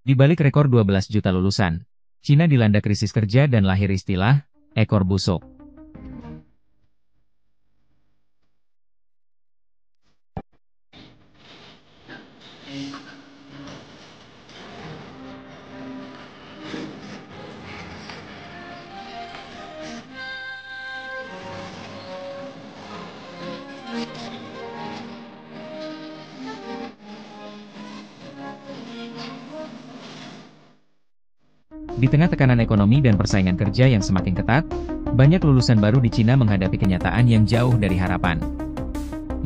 Di balik rekor 12 juta lulusan, Cina dilanda krisis kerja dan lahir istilah, ekor busuk. Di tengah tekanan ekonomi dan persaingan kerja yang semakin ketat, banyak lulusan baru di Cina menghadapi kenyataan yang jauh dari harapan.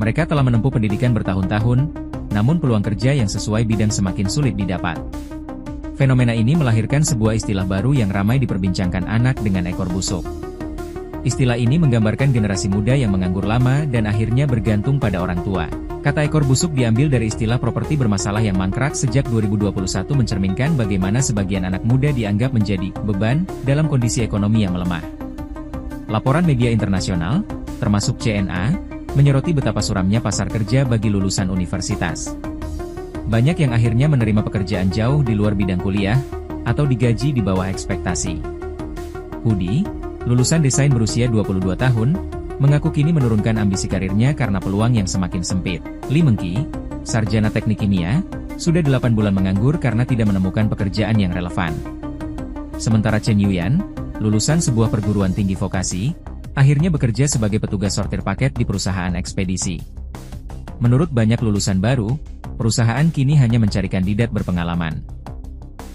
Mereka telah menempuh pendidikan bertahun-tahun, namun peluang kerja yang sesuai bidang semakin sulit didapat. Fenomena ini melahirkan sebuah istilah baru yang ramai diperbincangkan anak dengan ekor busuk. Istilah ini menggambarkan generasi muda yang menganggur lama dan akhirnya bergantung pada orang tua. Kata ekor busuk diambil dari istilah properti bermasalah yang mangkrak sejak 2021 mencerminkan bagaimana sebagian anak muda dianggap menjadi beban dalam kondisi ekonomi yang melemah. Laporan media internasional, termasuk CNA, menyoroti betapa suramnya pasar kerja bagi lulusan universitas. Banyak yang akhirnya menerima pekerjaan jauh di luar bidang kuliah, atau digaji di bawah ekspektasi. Hudi, lulusan desain berusia 22 tahun, mengaku kini menurunkan ambisi karirnya karena peluang yang semakin sempit. Li Mengqi, sarjana teknik kimia, sudah 8 bulan menganggur karena tidak menemukan pekerjaan yang relevan. Sementara Chen Yuyan, lulusan sebuah perguruan tinggi vokasi, akhirnya bekerja sebagai petugas sortir paket di perusahaan ekspedisi. Menurut banyak lulusan baru, perusahaan kini hanya mencari kandidat berpengalaman.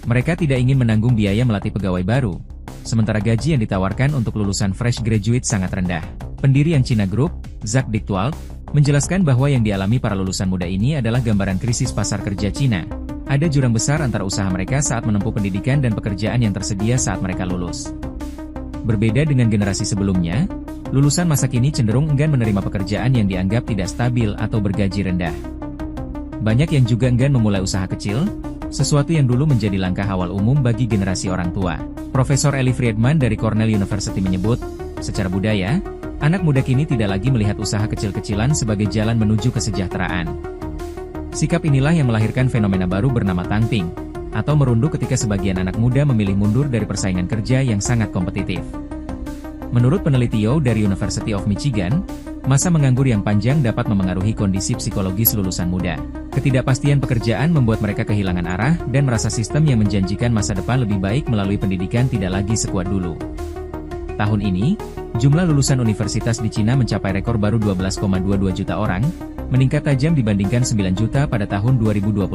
Mereka tidak ingin menanggung biaya melatih pegawai baru, sementara gaji yang ditawarkan untuk lulusan fresh graduate sangat rendah. Pendiri yang China Group, Zhak Dictual, menjelaskan bahwa yang dialami para lulusan muda ini adalah gambaran krisis pasar kerja Cina. Ada jurang besar antara usaha mereka saat menempuh pendidikan dan pekerjaan yang tersedia saat mereka lulus. Berbeda dengan generasi sebelumnya, lulusan masa kini cenderung enggan menerima pekerjaan yang dianggap tidak stabil atau bergaji rendah. Banyak yang juga enggan memulai usaha kecil, sesuatu yang dulu menjadi langkah awal umum bagi generasi orang tua. Profesor Eli Friedman dari Cornell University menyebut, secara budaya, anak muda kini tidak lagi melihat usaha kecil-kecilan sebagai jalan menuju kesejahteraan. Sikap inilah yang melahirkan fenomena baru bernama tangping, atau merunduk ketika sebagian anak muda memilih mundur dari persaingan kerja yang sangat kompetitif. Menurut peneliti Yao dari University of Michigan, masa menganggur yang panjang dapat memengaruhi kondisi psikologis lulusan muda. Ketidakpastian pekerjaan membuat mereka kehilangan arah dan merasa sistem yang menjanjikan masa depan lebih baik melalui pendidikan tidak lagi sekuat dulu. Tahun ini, jumlah lulusan universitas di Cina mencapai rekor baru 12,22 juta orang, meningkat tajam dibandingkan 9 juta pada tahun 2021.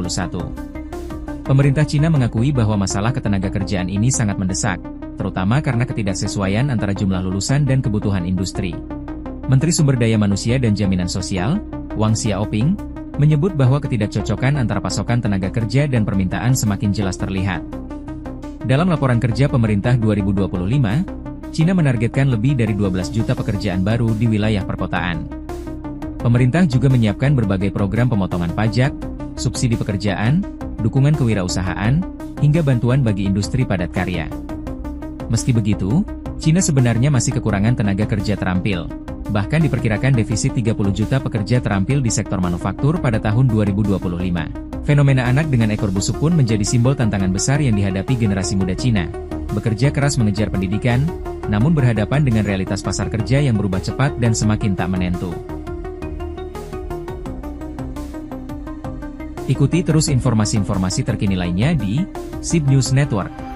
Pemerintah Cina mengakui bahwa masalah ketenagakerjaan ini sangat mendesak, terutama karena ketidaksesuaian antara jumlah lulusan dan kebutuhan industri. Menteri Sumber Daya Manusia dan Jaminan Sosial, Wang Xiaoping, menyebut bahwa ketidakcocokan antara pasokan tenaga kerja dan permintaan semakin jelas terlihat. Dalam laporan kerja pemerintah 2025, Cina menargetkan lebih dari 12 juta pekerjaan baru di wilayah perkotaan. Pemerintah juga menyiapkan berbagai program pemotongan pajak, subsidi pekerjaan, dukungan kewirausahaan, hingga bantuan bagi industri padat karya. Meski begitu, Cina sebenarnya masih kekurangan tenaga kerja terampil. Bahkan diperkirakan defisit 30 juta pekerja terampil di sektor manufaktur pada tahun 2025. Fenomena anak dengan ekor busuk pun menjadi simbol tantangan besar yang dihadapi generasi muda Cina. Bekerja keras mengejar pendidikan, namun berhadapan dengan realitas pasar kerja yang berubah cepat dan semakin tak menentu. Ikuti terus informasi-informasi terkini lainnya di SIB News Network.